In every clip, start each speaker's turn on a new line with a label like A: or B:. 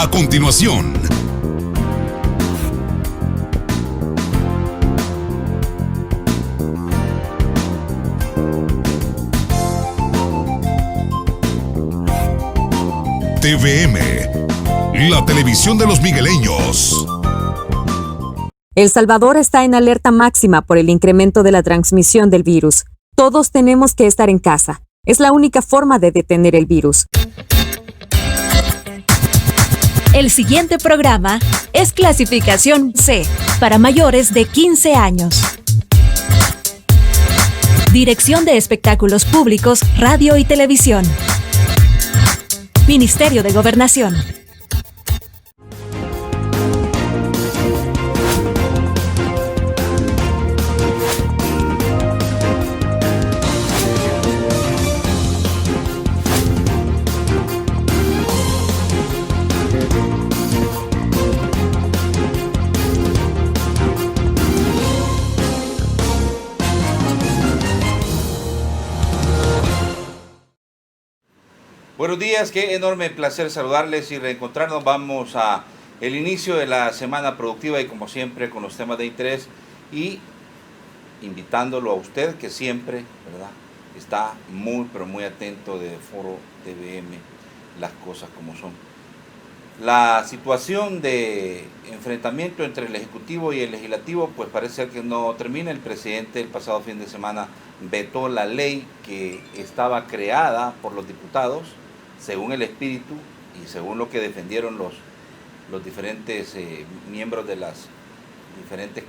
A: A continuación, TVM, la televisión de los migueleños.
B: El Salvador está en alerta máxima por el incremento de la transmisión del virus. Todos tenemos que estar en casa. Es la única forma de detener el virus.
C: El siguiente programa es clasificación C, para mayores de 15 años. Dirección de Espectáculos Públicos, Radio y Televisión. Ministerio de Gobernación.
D: Buenos días, qué enorme placer saludarles y reencontrarnos. Vamos a el inicio de la semana productiva y como siempre con los temas de interés y invitándolo a usted que siempre, ¿verdad?, está muy pero muy atento de Foro TVM, las cosas como son. La situación de enfrentamiento entre el Ejecutivo y el Legislativo pues parece ser que no termina. El presidente el pasado fin de semana vetó la ley que estaba creada por los diputados según el espíritu y según lo que defendieron los diferentes miembros de las diferentes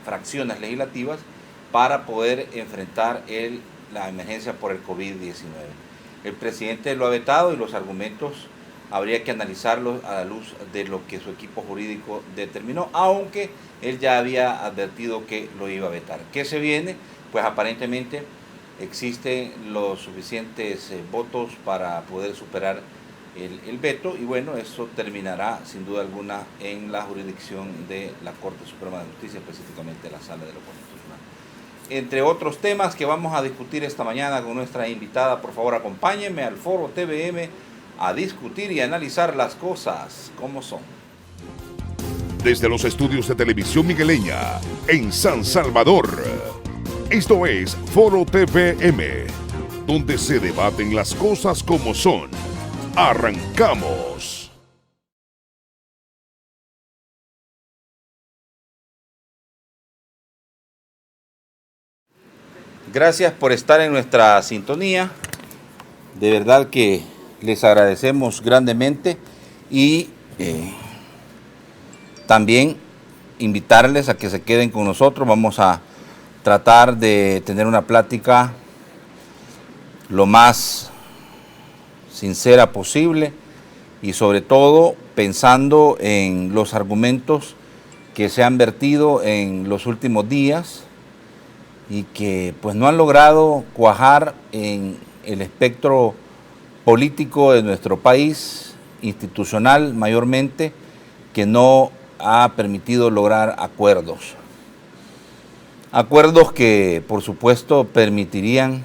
D: fracciones legislativas para poder enfrentar la emergencia por el COVID-19. El presidente lo ha vetado y los argumentos habría que analizarlos a la luz de lo que su equipo jurídico determinó, aunque él ya había advertido que lo iba a vetar. ¿Qué se viene? Pues aparentemente existen los suficientes votos para poder superar el veto y bueno, eso terminará sin duda alguna en la jurisdicción de la Corte Suprema de Justicia, específicamente la Sala de lo Constitucional. Entre otros temas que vamos a discutir esta mañana con nuestra invitada, por favor acompáñenme al Foro TVM a discutir y analizar las cosas como son.
A: Desde los estudios de Televisión Migueleña, en San Salvador. Esto es Foro TVM, donde se debaten las cosas como son. ¡Arrancamos!
D: Gracias por estar en nuestra sintonía. De verdad que les agradecemos grandemente y también invitarles a que se queden con nosotros. Vamos a tratar de tener una plática lo más sincera posible y sobre todo pensando en los argumentos que se han vertido en los últimos días y que pues no han logrado cuajar en el espectro político de nuestro país, institucional mayormente, que no ha permitido lograr acuerdos. Acuerdos que, por supuesto, permitirían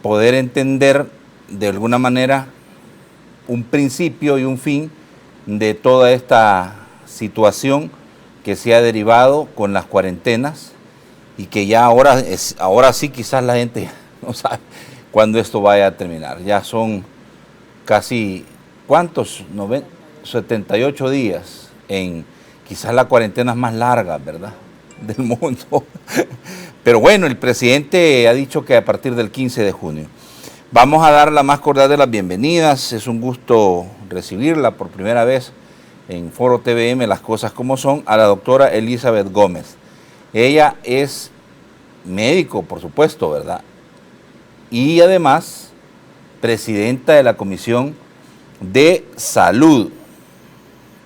D: poder entender de alguna manera un principio y un fin de toda esta situación que se ha derivado con las cuarentenas y que ya ahora sí quizás la gente no sabe cuándo esto vaya a terminar. Ya son casi, ¿cuántos? 78 días en quizás la cuarentena más larga, ¿verdad?, del mundo. Pero bueno, el presidente ha dicho que a partir del 15 de junio. Vamos a dar la más cordial de las bienvenidas. Es un gusto recibirla por primera vez en Foro TVM, las cosas como son, a la doctora Elizabeth Gómez. Ella es médico, por supuesto, ¿verdad?, y además presidenta de la Comisión de Salud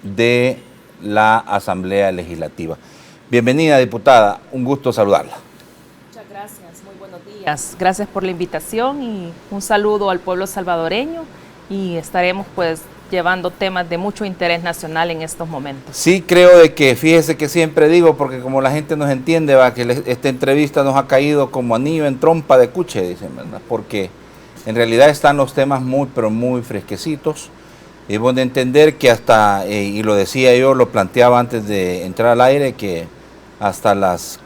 D: de la Asamblea Legislativa. Bienvenida, diputada, un gusto saludarla.
E: Muchas gracias, muy buenos días. Gracias por la invitación y un saludo al pueblo salvadoreño y estaremos pues llevando temas de mucho interés nacional en estos momentos.
D: Sí, creo de que, fíjese que siempre digo, porque como la gente nos entiende, va, que esta entrevista nos ha caído como anillo en trompa de cuche, dicen, ¿verdad? Porque en realidad están los temas muy, pero muy fresquecitos. Debemos de entender que hasta, y lo decía yo, lo planteaba antes de entrar al aire, que hasta las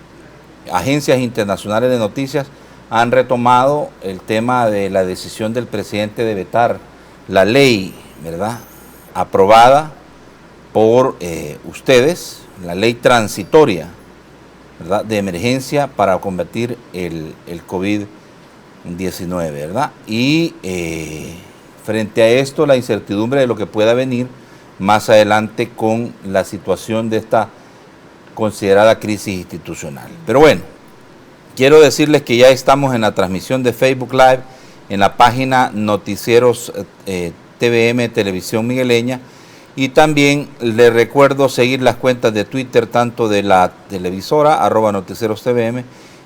D: agencias internacionales de noticias han retomado el tema de la decisión del presidente de vetar la ley, ¿verdad?, aprobada por ustedes, la ley transitoria, ¿verdad?, de emergencia para combatir el COVID-19, ¿verdad? Y frente a esto, la incertidumbre de lo que pueda venir más adelante con la situación de esta considerada crisis institucional. Pero bueno, quiero decirles que ya estamos en la transmisión de Facebook Live, en la página Noticieros TVM Televisión Migueleña, y también les recuerdo seguir las cuentas de Twitter, tanto de la televisora, @NoticierosTVM,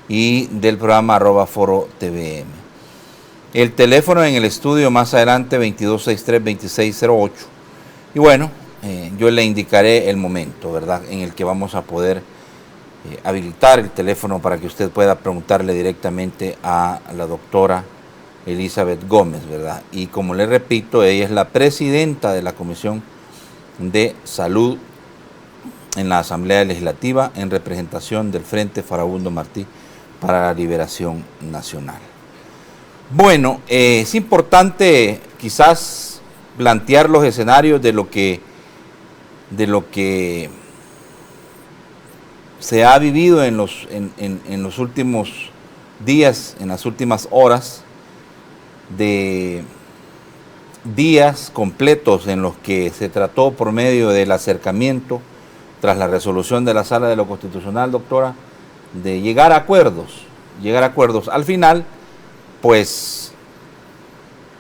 D: y del programa @ForoTVM. El teléfono en el estudio más adelante, 2263-2608. Y bueno, yo le indicaré el momento, ¿verdad?, en el que vamos a poder habilitar el teléfono para que usted pueda preguntarle directamente a la doctora Elizabeth Gómez, ¿verdad? Y como le repito, ella es la presidenta de la Comisión de Salud en la Asamblea Legislativa, en representación del Frente Farabundo Martí para la Liberación Nacional. Bueno, es importante quizás plantear los escenarios de lo que se ha vivido en los últimos días, en las últimas horas, de días completos en los que se trató por medio del acercamiento, tras la resolución de la Sala de lo Constitucional, doctora, de llegar a acuerdos. Al final, pues,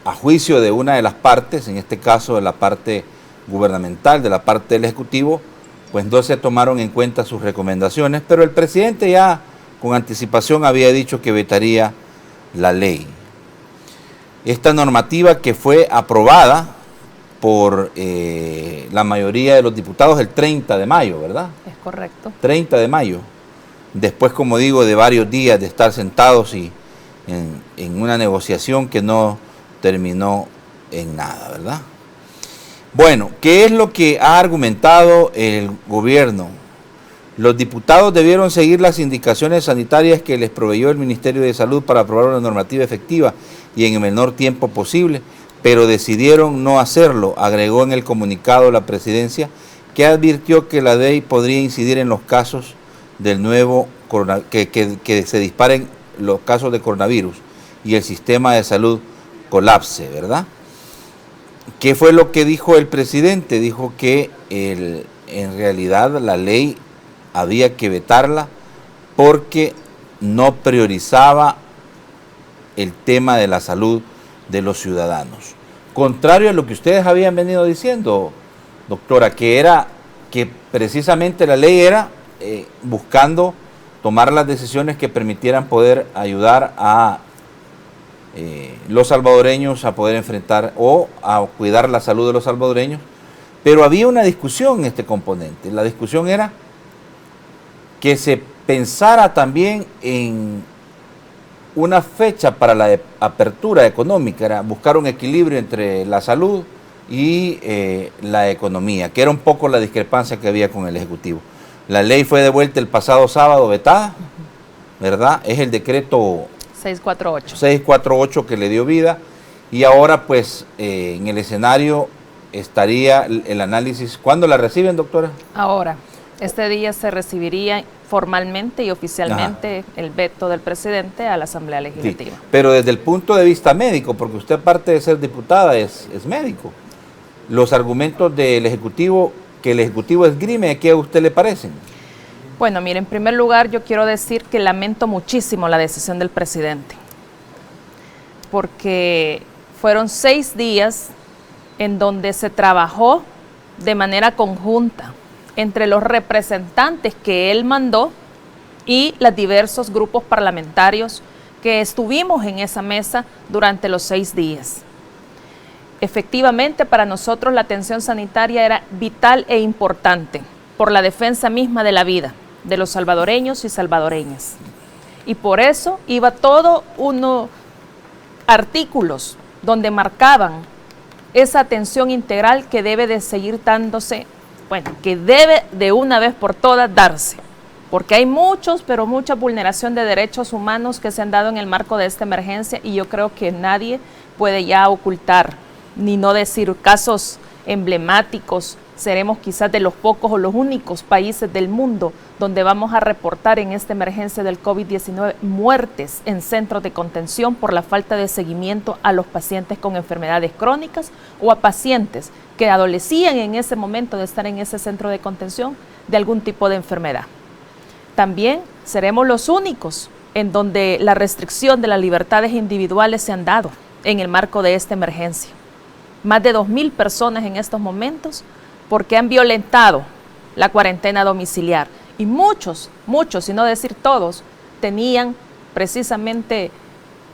D: a juicio de una de las partes, en este caso de la parte gubernamental, de la parte del Ejecutivo, pues no se tomaron en cuenta sus recomendaciones, pero el presidente ya con anticipación había dicho que vetaría la ley. Esta normativa que fue aprobada por la mayoría de los diputados el 30 de mayo, ¿verdad?
E: Es correcto. 30
D: de mayo. Después, como digo, de varios días de estar sentados y en una negociación que no terminó en nada, ¿verdad? Bueno, ¿qué es lo que ha argumentado el gobierno? Los diputados debieron seguir las indicaciones sanitarias que les proveyó el Ministerio de Salud para aprobar una normativa efectiva y en el menor tiempo posible, pero decidieron no hacerlo, agregó en el comunicado la presidencia, que advirtió que la ley podría incidir en los casos del nuevo que se disparen los casos de coronavirus y el sistema de salud colapse, ¿verdad? ¿Qué fue lo que dijo el presidente? Dijo que en realidad la ley había que vetarla porque no priorizaba el tema de la salud de los ciudadanos. Contrario a lo que ustedes habían venido diciendo, doctora, que precisamente la ley era buscando tomar las decisiones que permitieran poder ayudar a los salvadoreños a poder enfrentar o a cuidar la salud de los salvadoreños, pero había una discusión en este componente. La discusión era que se pensara también en una fecha para la apertura económica, era buscar un equilibrio entre la salud y la economía, que era un poco la discrepancia que había con el Ejecutivo. La ley fue devuelta el pasado sábado vetada, ¿verdad? Es el decreto 648 que le dio vida, y ahora pues en el escenario estaría el análisis. ¿Cuándo la reciben, doctora?
E: Ahora, este día se recibiría formalmente y oficialmente el veto del presidente a la Asamblea Legislativa.
D: Sí, pero desde el punto de vista médico, porque usted aparte de ser diputada es médico, los argumentos del Ejecutivo, que el Ejecutivo esgrime, ¿qué a usted le parecen?
E: Bueno, mire, en primer lugar yo quiero decir que lamento muchísimo la decisión del presidente, porque fueron 6 días en donde se trabajó de manera conjunta entre los representantes que él mandó y los diversos grupos parlamentarios que estuvimos en esa mesa durante los 6 días. Efectivamente, para nosotros la atención sanitaria era vital e importante por la defensa misma de la vida de los salvadoreños y salvadoreñas. Y por eso iba todo unos artículos donde marcaban esa atención integral que debe de seguir dándose, bueno, que debe de una vez por todas darse, porque hay muchos, pero mucha vulneración de derechos humanos que se han dado en el marco de esta emergencia y yo creo que nadie puede ya ocultar ni no decir casos emblemáticos. Seremos quizás de los pocos o los únicos países del mundo donde vamos a reportar en esta emergencia del COVID-19 muertes en centros de contención por la falta de seguimiento a los pacientes con enfermedades crónicas o a pacientes que adolecían en ese momento de estar en ese centro de contención de algún tipo de enfermedad. También seremos los únicos en donde la restricción de las libertades individuales se han dado en el marco de esta emergencia. Más de 2.000 personas en estos momentos porque han violentado la cuarentena domiciliar. Y muchos, si no decir todos, tenían precisamente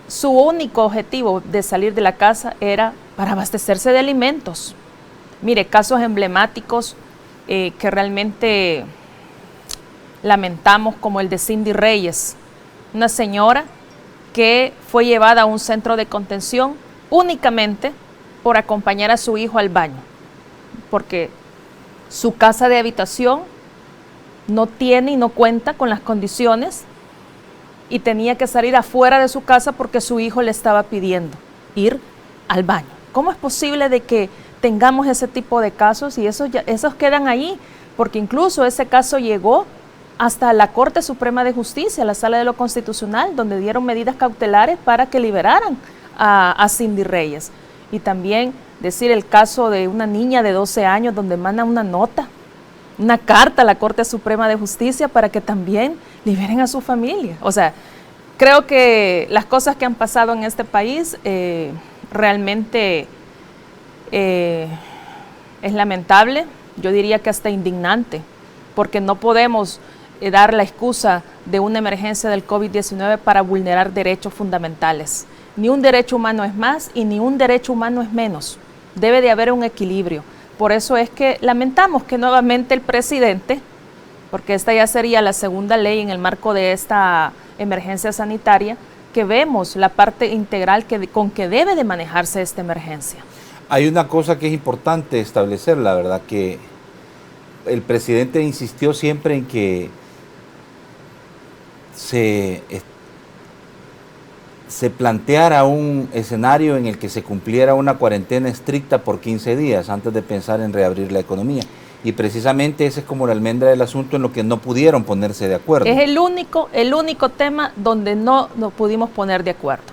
E: su único objetivo de salir de la casa era para abastecerse de alimentos. Mire, casos emblemáticos que realmente lamentamos, como el de Cindy Reyes, una señora que fue llevada a un centro de contención únicamente por acompañar a su hijo al baño, porque su casa de habitación no tiene y no cuenta con las condiciones y tenía que salir afuera de su casa porque su hijo le estaba pidiendo ir al baño. ¿Cómo es posible de que tengamos ese tipo de casos y esos quedan ahí? Porque incluso ese caso llegó hasta la Corte Suprema de Justicia, la Sala de lo Constitucional, donde dieron medidas cautelares para que liberaran a Cindy Reyes. Y también decir el caso de una niña de 12 años donde manda una nota, una carta a la Corte Suprema de Justicia para que también liberen a su familia. O sea, creo que las cosas que han pasado en este país realmente es lamentable, yo diría que hasta indignante, porque no podemos dar la excusa de una emergencia del COVID-19 para vulnerar derechos fundamentales. Ni un derecho humano es más y ni un derecho humano es menos. Debe de haber un equilibrio. Por eso es que lamentamos que nuevamente el presidente, porque esta ya sería la segunda ley en el marco de esta emergencia sanitaria, que vemos la parte integral con que debe de manejarse esta emergencia.
D: Hay una cosa que es importante establecer, la verdad, que el presidente insistió siempre en que se planteara un escenario en el que se cumpliera una cuarentena estricta por 15 días antes de pensar en reabrir la economía. Y precisamente ese es como la almendra del asunto en lo que no pudieron ponerse de acuerdo.
E: Es el único tema donde no nos pudimos poner de acuerdo.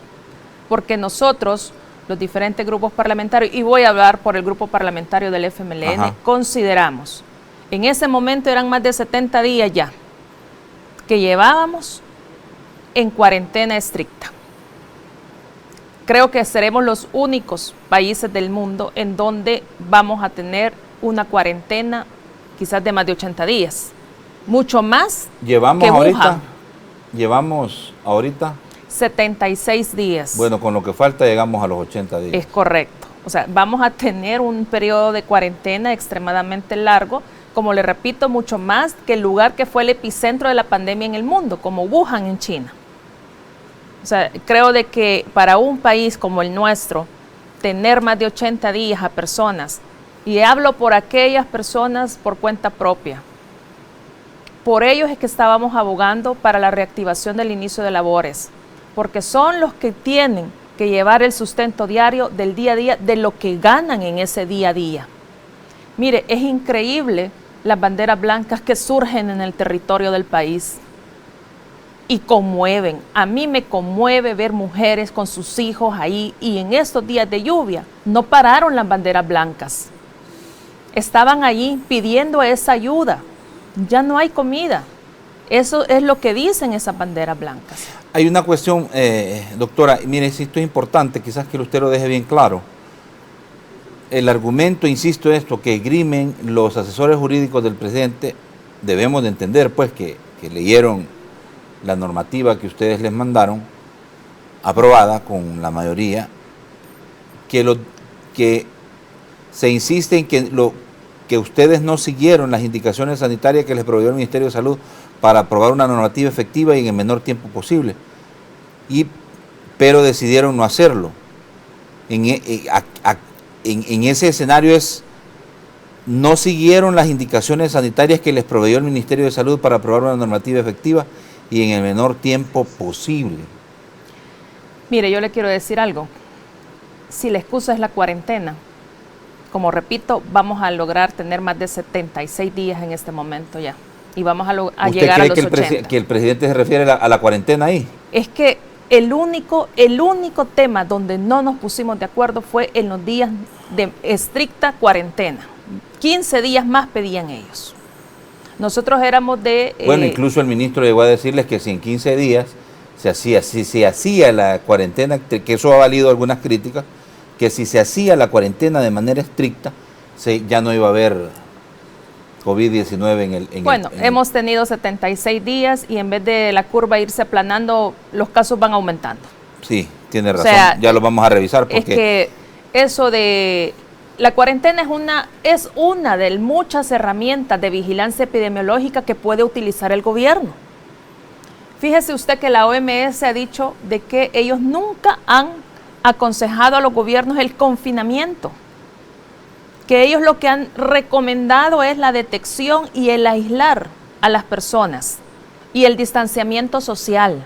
E: Porque nosotros, los diferentes grupos parlamentarios, y voy a hablar por el grupo parlamentario del FMLN, consideramos, en ese momento eran más de 70 días ya, que llevábamos en cuarentena estricta. Creo que seremos los únicos países del mundo en donde vamos a tener una cuarentena quizás de más de 80 días. Mucho más
D: llevamos
E: que
D: ahorita,
E: Wuhan.
D: Llevamos ahorita
E: 76 días.
D: Bueno, con lo que falta llegamos a los 80 días.
E: Es correcto. O sea, vamos a tener un periodo de cuarentena extremadamente largo, como le repito, mucho más que el lugar que fue el epicentro de la pandemia en el mundo, como Wuhan en China. O sea, creo de que para un país como el nuestro, tener más de 80 días a personas, y hablo por aquellas personas por cuenta propia, por ellos es que estábamos abogando para la reactivación del inicio de labores, porque son los que tienen que llevar el sustento diario del día a día, de lo que ganan en ese día a día. Mire, es increíble las banderas blancas que surgen en el territorio del país y conmueven. A mí me conmueve ver mujeres con sus hijos ahí, y en estos días de lluvia no pararon las banderas blancas. Estaban allí pidiendo esa ayuda. Ya no hay comida. Eso es lo que dicen esas banderas blancas.
D: Hay una cuestión, doctora, mire, esto es importante, quizás que usted lo deje bien claro. El argumento, insisto, esto que esgrimen los asesores jurídicos del presidente, debemos de entender pues que leyeron la normativa que ustedes les mandaron, aprobada con la mayoría, que se insiste en que ustedes no siguieron las indicaciones sanitarias que les proveyó el Ministerio de Salud para aprobar una normativa efectiva y en el menor tiempo posible, pero decidieron no hacerlo. en ese escenario no siguieron las indicaciones sanitarias que les proveyó el Ministerio de Salud para aprobar una normativa efectiva y en el menor tiempo posible.
E: Mire, yo le quiero decir algo. Si la excusa es la cuarentena, como repito, vamos a lograr tener más de 76 días en este momento ya. Y vamos a llegar a los 80. ¿Usted cree
D: que el presidente se refiere a la cuarentena ahí?
E: Es que el único tema donde no nos pusimos de acuerdo fue en los días de estricta cuarentena. 15 días más pedían ellos. Nosotros éramos de...
D: Bueno, incluso el ministro llegó a decirles que si en 15 días si se hacía la cuarentena, que eso ha valido algunas críticas, que si se hacía la cuarentena de manera estricta, ya no iba a haber COVID-19 en el...
E: hemos tenido 76 días y en vez de la curva irse aplanando, los casos van aumentando.
D: Sí, tiene razón, ya lo vamos a revisar. Porque...
E: Es que eso de... La cuarentena es una de muchas herramientas de vigilancia epidemiológica que puede utilizar el gobierno. Fíjese usted que la OMS ha dicho de que ellos nunca han aconsejado a los gobiernos el confinamiento, que ellos lo que han recomendado es la detección y el aislar a las personas y el distanciamiento social.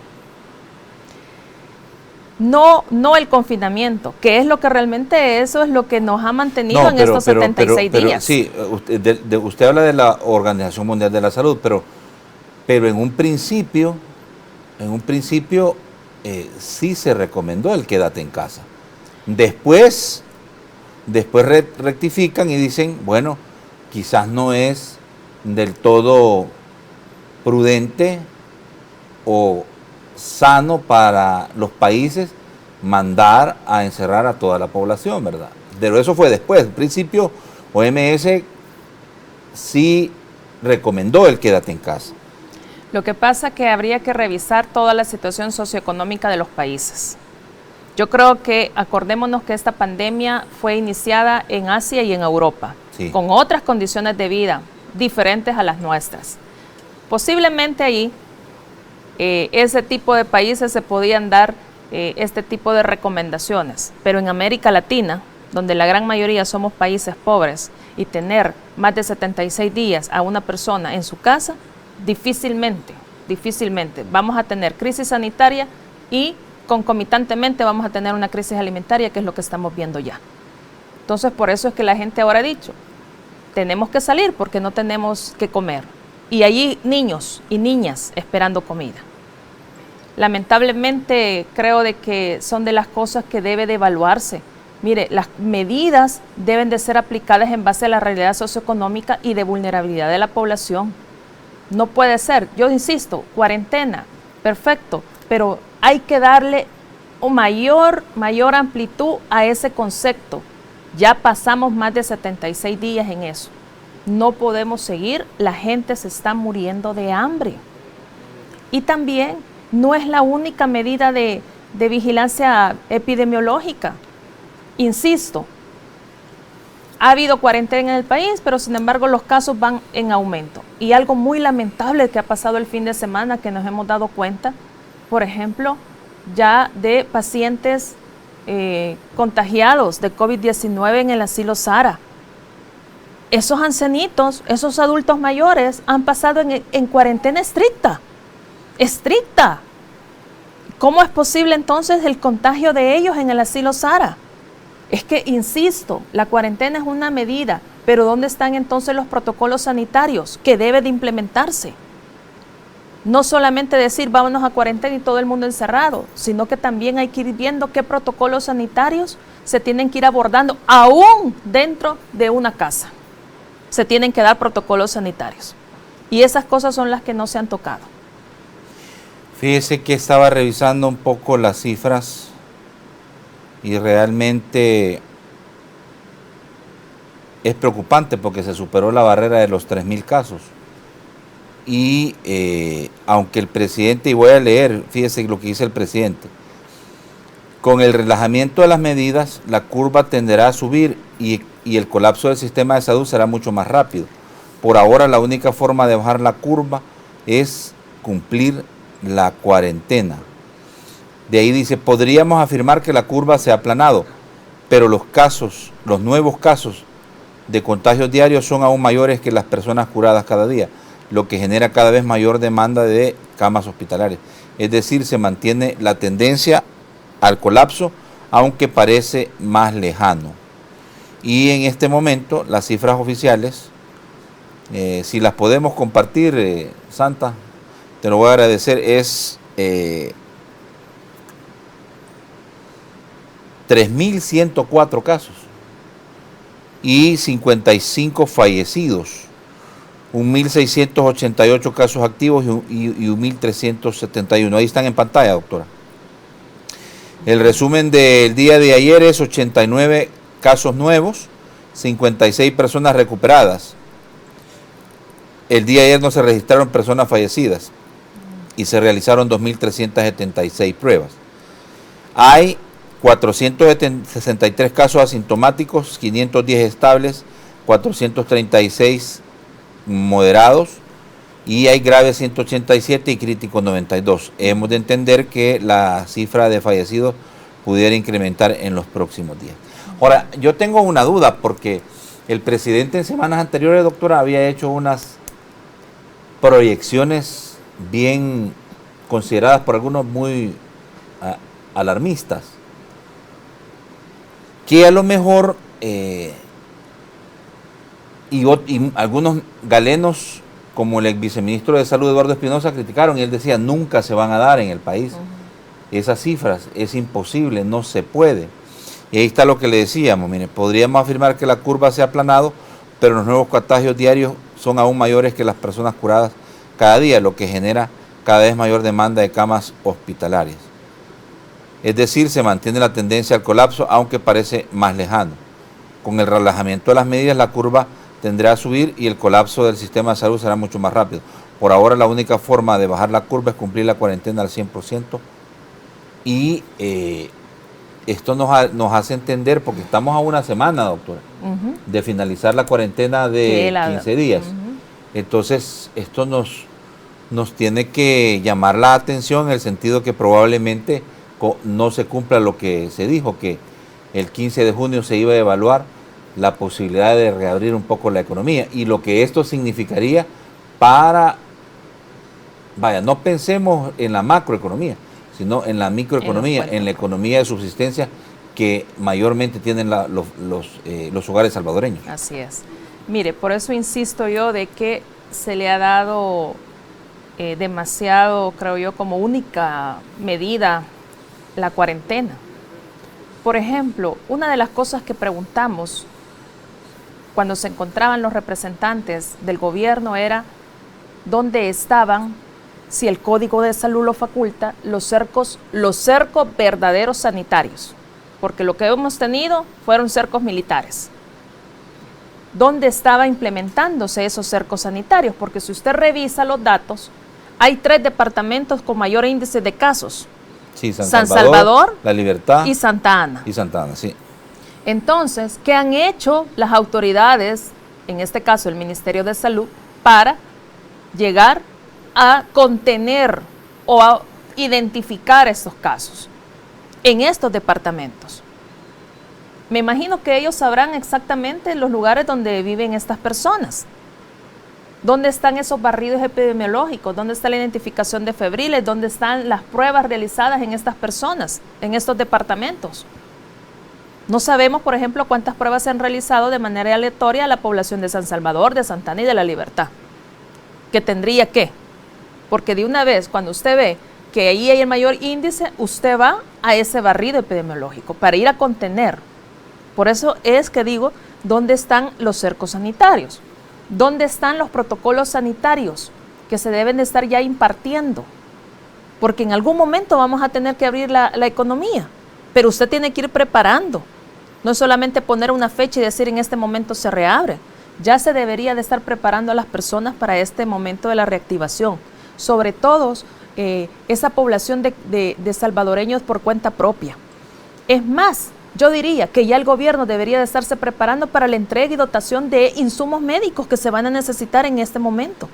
E: No el confinamiento, que es lo que realmente eso es lo que nos ha mantenido en estos 76 días.
D: Sí, usted habla de la Organización Mundial de la Salud, pero en un principio sí se recomendó el quédate en casa. Después rectifican y dicen, bueno, quizás no es del todo prudente o sano para los países mandar a encerrar a toda la población, ¿verdad? Pero eso fue después. En principio, OMS sí recomendó el quédate en casa.
E: Lo que pasa es que habría que revisar toda la situación socioeconómica de los países. Yo creo que acordémonos que esta pandemia fue iniciada en Asia y en Europa, sí, con otras condiciones de vida diferentes a las nuestras. Posiblemente ahí ese tipo de países se podían dar este tipo de recomendaciones, pero en América Latina, donde la gran mayoría somos países pobres, y tener más de 76 días a una persona en su casa, difícilmente vamos a tener crisis sanitaria y concomitantemente vamos a tener una crisis alimentaria, que es lo que estamos viendo ya. Entonces, por eso es que la gente ahora ha dicho, tenemos que salir porque no tenemos que comer. Y allí niños y niñas esperando comida. Lamentablemente creo de que son de las cosas que debe de evaluarse. Mire, las medidas deben de ser aplicadas en base a la realidad socioeconómica y de vulnerabilidad de la población. No puede ser, yo insisto, cuarentena, perfecto, pero hay que darle mayor amplitud a ese concepto. Ya pasamos más de 76 días en eso. No podemos seguir, la gente se está muriendo de hambre. Y también no es la única medida de vigilancia epidemiológica. Insisto, ha habido cuarentena en el país, pero sin embargo los casos van en aumento. Y algo muy lamentable que ha pasado el fin de semana, que nos hemos dado cuenta, por ejemplo, ya de pacientes contagiados de COVID-19 en el asilo Sara. Esos ancianitos, esos adultos mayores han pasado en cuarentena estricta. ¿Cómo es posible entonces el contagio de ellos en el asilo Sara? Es que, insisto, la cuarentena es una medida, pero ¿dónde están entonces los protocolos sanitarios que debe de implementarse? No solamente decir vámonos a cuarentena y todo el mundo encerrado, sino que también hay que ir viendo qué protocolos sanitarios se tienen que ir abordando aún dentro de una casa. Se tienen que dar protocolos sanitarios. Y esas cosas son las que no se han tocado.
D: Fíjese que estaba revisando un poco las cifras y realmente es preocupante porque se superó la barrera de los 3.000 casos. Y aunque el presidente, y voy a leer, fíjese lo que dice el presidente, con el relajamiento de las medidas, la curva tenderá a subir y el colapso del sistema de salud será mucho más rápido. Por ahora la única forma de bajar la curva es cumplir la cuarentena. De ahí dice, podríamos afirmar que la curva se ha aplanado. pero los nuevos casos de contagios diarios son aún mayores que las personas curadas cada día, lo que genera cada vez mayor demanda de camas hospitalarias. Es decir, se mantiene la tendencia al colapso, aunque parece más lejano. Y en este momento, las cifras oficiales, si las podemos compartir, Santa, te lo voy a agradecer, es 3.104 casos y 55 fallecidos, 1.688 casos activos y 1.371. Ahí están en pantalla, doctora. El resumen del día de ayer es 89 casos nuevos, 56 personas recuperadas. El día de ayer no se registraron personas fallecidas y se realizaron 2.376 pruebas. Hay 463 casos asintomáticos, 510 estables, 436 moderados y hay graves 187 y críticos 92. Hemos de entender que la cifra de fallecidos pudiera incrementar en los próximos días. Ahora, yo tengo una duda porque el presidente en semanas anteriores, doctora, había hecho unas proyecciones bien consideradas por algunos muy alarmistas, que a lo mejor y algunos galenos como el ex viceministro de Salud Eduardo Espinosa criticaron y él decía nunca se van a dar en el país esas cifras, es imposible, no se puede. Y ahí está lo que le decíamos, mire, podríamos afirmar que la curva se ha aplanado, pero los nuevos contagios diarios son aún mayores que las personas curadas cada día, lo que genera cada vez mayor demanda de camas hospitalarias. Es decir, se mantiene la tendencia al colapso, aunque parece más lejano. Con el relajamiento de las medidas, la curva tendrá a subir y el colapso del sistema de salud será mucho más rápido. Por ahora, la única forma de bajar la curva es cumplir la cuarentena al 100%. Y esto nos hace entender, porque estamos a una semana, doctora, de finalizar la cuarentena de 15 días. Entonces, esto nos tiene que llamar la atención en el sentido que probablemente no se cumpla lo que se dijo, que el 15 de junio se iba a evaluar la posibilidad de reabrir un poco la economía y lo que esto significaría para, no pensemos en la macroeconomía, sino en la microeconomía, en la economía de subsistencia que mayormente tienen los hogares salvadoreños.
E: Así es. Mire, por eso insisto yo de que se le ha dado demasiado, creo yo, como única medida la cuarentena. Por ejemplo, una de las cosas que preguntamos cuando se encontraban los representantes del gobierno era dónde estaban, si el Código de Salud lo faculta, los cercos verdaderos sanitarios, porque lo que hemos tenido fueron cercos militares. ¿Dónde estaba implementándose esos cercos sanitarios? Porque si usted revisa los datos, hay 3 departamentos con mayor índice de casos.
D: Sí,
E: San Salvador,
D: La Libertad
E: y Santa Ana.
D: Y Santa Ana, sí.
E: Entonces, ¿qué han hecho las autoridades, en este caso el Ministerio de Salud, para llegar a contener o a identificar estos casos en estos departamentos? Me imagino que ellos sabrán exactamente los lugares donde viven estas personas. ¿Dónde están esos barridos epidemiológicos? ¿Dónde está la identificación de febriles? ¿Dónde están las pruebas realizadas en estas personas, en estos departamentos? No sabemos, por ejemplo, cuántas pruebas se han realizado de manera aleatoria a la población de San Salvador, de Santa Ana y de La Libertad. Que tendría que, porque de una vez, cuando usted ve que ahí hay el mayor índice, usted va a ese barrido epidemiológico para ir a contener. Por eso es que digo, ¿dónde están los cercos sanitarios? ¿Dónde están los protocolos sanitarios que se deben de estar ya impartiendo? Porque en algún momento vamos a tener que abrir la economía, pero usted tiene que ir preparando. No es solamente poner una fecha y decir en este momento se reabre. Ya se debería de estar preparando a las personas para este momento de la reactivación. Sobre todo esa población de salvadoreños por cuenta propia. Es más, yo diría que ya el gobierno debería de estarse preparando para la entrega y dotación de insumos médicos que se van a necesitar en este momento.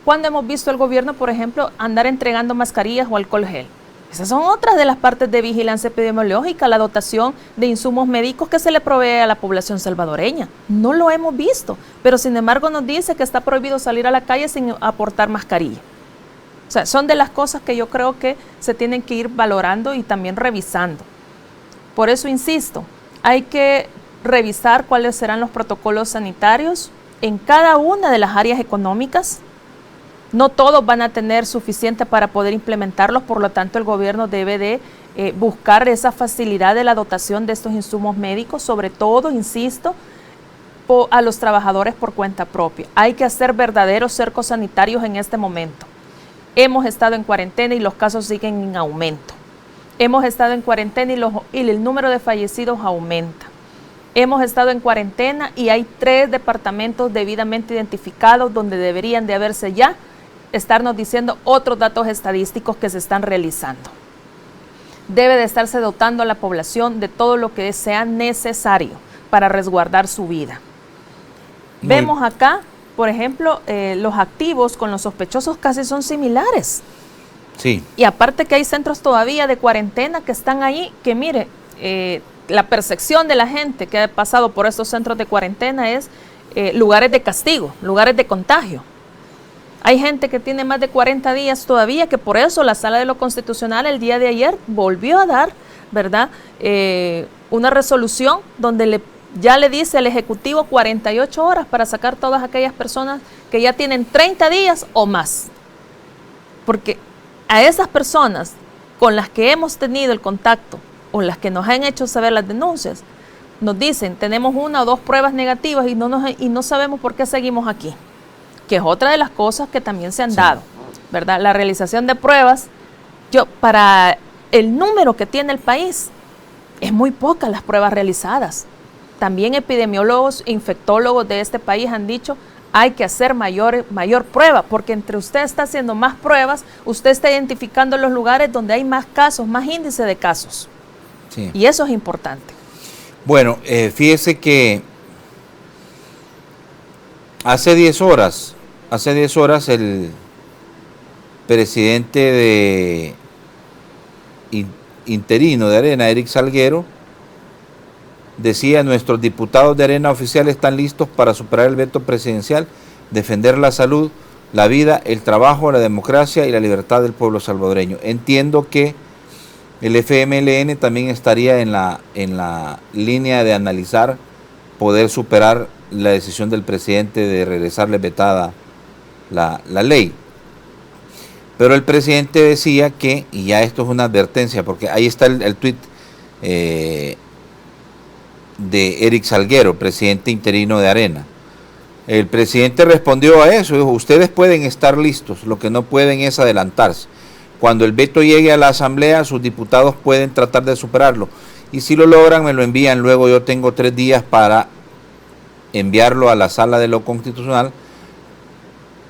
E: ¿Cuándo hemos visto al gobierno, por ejemplo, andar entregando mascarillas o alcohol gel? Esas son otras de las partes de vigilancia epidemiológica, la dotación de insumos médicos que se le provee a la población salvadoreña. No lo hemos visto, pero sin embargo nos dice que está prohibido salir a la calle sin aportar mascarilla. O sea, son de las cosas que yo creo que se tienen que ir valorando y también revisando. Por eso insisto, hay que revisar cuáles serán los protocolos sanitarios en cada una de las áreas económicas. No todos van a tener suficiente para poder implementarlos, por lo tanto el gobierno debe de buscar esa facilidad de la dotación de estos insumos médicos, sobre todo, insisto, a los trabajadores por cuenta propia. Hay que hacer verdaderos cercos sanitarios en este momento. Hemos estado en cuarentena y los casos siguen en aumento. Hemos estado en cuarentena y el número de fallecidos aumenta. Hemos estado en cuarentena y hay 3 departamentos debidamente identificados donde deberían de haberse ya estarnos diciendo otros datos estadísticos que se están realizando. Debe de estarse dotando a la población de todo lo que sea necesario para resguardar su vida. Vemos acá, por ejemplo, los activos con los sospechosos casi son similares.
D: Sí.
E: Y aparte que hay centros todavía de cuarentena que están ahí, que mire, la percepción de la gente que ha pasado por estos centros de cuarentena es lugares de castigo, lugares de contagio. Hay gente que tiene más de 40 días todavía, que por eso la Sala de lo Constitucional el día de ayer volvió a dar, ¿verdad?, una resolución donde ya le dice al Ejecutivo 48 horas para sacar todas aquellas personas que ya tienen 30 días o más. Porque a esas personas con las que hemos tenido el contacto o las que nos han hecho saber las denuncias, nos dicen, tenemos 1 o 2 pruebas negativas y no sabemos por qué seguimos aquí, que es otra de las cosas que también se han dado, ¿verdad? La realización de pruebas, para el número que tiene el país, es muy pocas las pruebas realizadas. También epidemiólogos e infectólogos de este país han dicho, hay que hacer mayor prueba, porque entre usted está haciendo más pruebas, usted está identificando los lugares donde hay más casos, más índice de casos. Sí. Y eso es importante.
D: Bueno, fíjese que hace 10 horas el presidente interino de Arena, Eric Salguero, decía, nuestros diputados de Arena oficial están listos para superar el veto presidencial, defender la salud, la vida, el trabajo, la democracia y la libertad del pueblo salvadoreño. Entiendo que el FMLN también estaría en la línea de analizar poder superar la decisión del presidente de regresarle vetada la ley. Pero el presidente decía que, y ya esto es una advertencia, porque ahí está el tuit de Eric Salguero, presidente interino de Arena. El presidente respondió a eso, dijo, ustedes pueden estar listos, lo que no pueden es adelantarse. Cuando el veto llegue a la asamblea, sus diputados pueden tratar de superarlo. Y si lo logran, me lo envían. Luego yo tengo 3 días para enviarlo a la Sala de lo Constitucional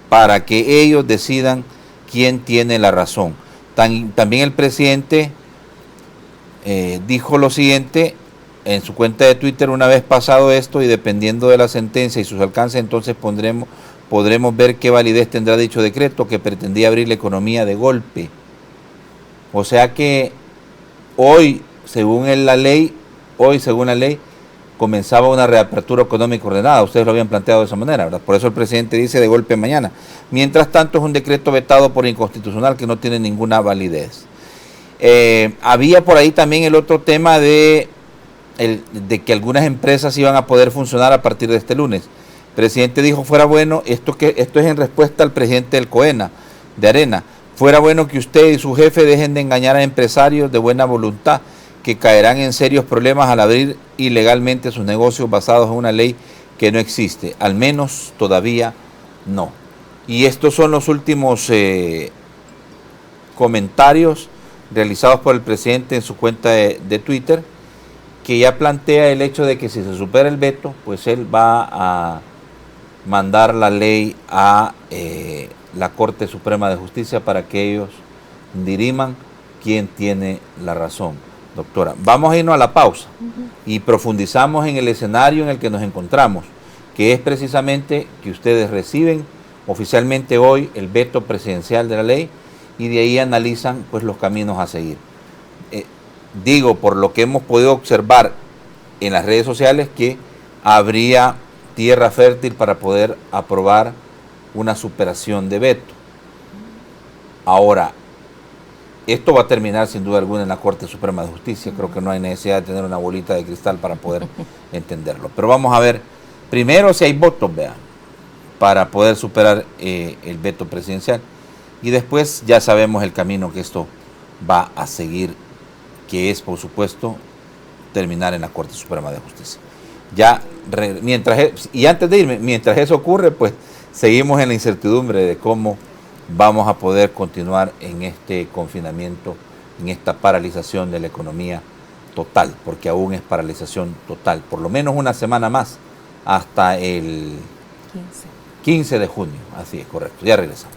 D: para que ellos decidan quién tiene la razón. También el presidente dijo lo siguiente en su cuenta de Twitter, una vez pasado esto y dependiendo de la sentencia y sus alcances, entonces podremos ver qué validez tendrá dicho decreto que pretendía abrir la economía de golpe. O sea que hoy, según la ley, comenzaba una reapertura económica ordenada. Ustedes lo habían planteado de esa manera, ¿verdad? Por eso el presidente dice de golpe mañana. Mientras tanto, es un decreto vetado por inconstitucional que no tiene ninguna validez. Había por ahí también el otro tema de que algunas empresas iban a poder funcionar a partir de este lunes. El presidente dijo, fuera bueno, esto es en respuesta al presidente del COENA, de Arena, fuera bueno que usted y su jefe dejen de engañar a empresarios de buena voluntad que caerán en serios problemas al abrir ilegalmente sus negocios basados en una ley que no existe, al menos todavía no. Y estos son los últimos comentarios realizados por el presidente en su cuenta de Twitter, que ya plantea el hecho de que si se supera el veto, pues él va a mandar la ley a la Corte Suprema de Justicia para que ellos diriman quién tiene la razón. Doctora, vamos a irnos a la pausa y profundizamos en el escenario en el que nos encontramos, que es precisamente que ustedes reciben oficialmente hoy el veto presidencial de la ley y de ahí analizan pues los caminos a seguir. Digo, por lo que hemos podido observar en las redes sociales, que habría tierra fértil para poder aprobar una superación de veto. Ahora, esto va a terminar sin duda alguna en la Corte Suprema de Justicia. Creo que no hay necesidad de tener una bolita de cristal para poder entenderlo. Pero vamos a ver, primero si hay votos, para poder superar el veto presidencial. Y después ya sabemos el camino que esto va a seguir, que es, por supuesto, terminar en la Corte Suprema de Justicia. Ya, y antes de irme, mientras eso ocurre, pues seguimos en la incertidumbre de cómo vamos a poder continuar en este confinamiento, en esta paralización de la economía total, porque aún es paralización total, por lo menos una semana más, hasta el 15 de junio. Así es, correcto. Ya regresamos.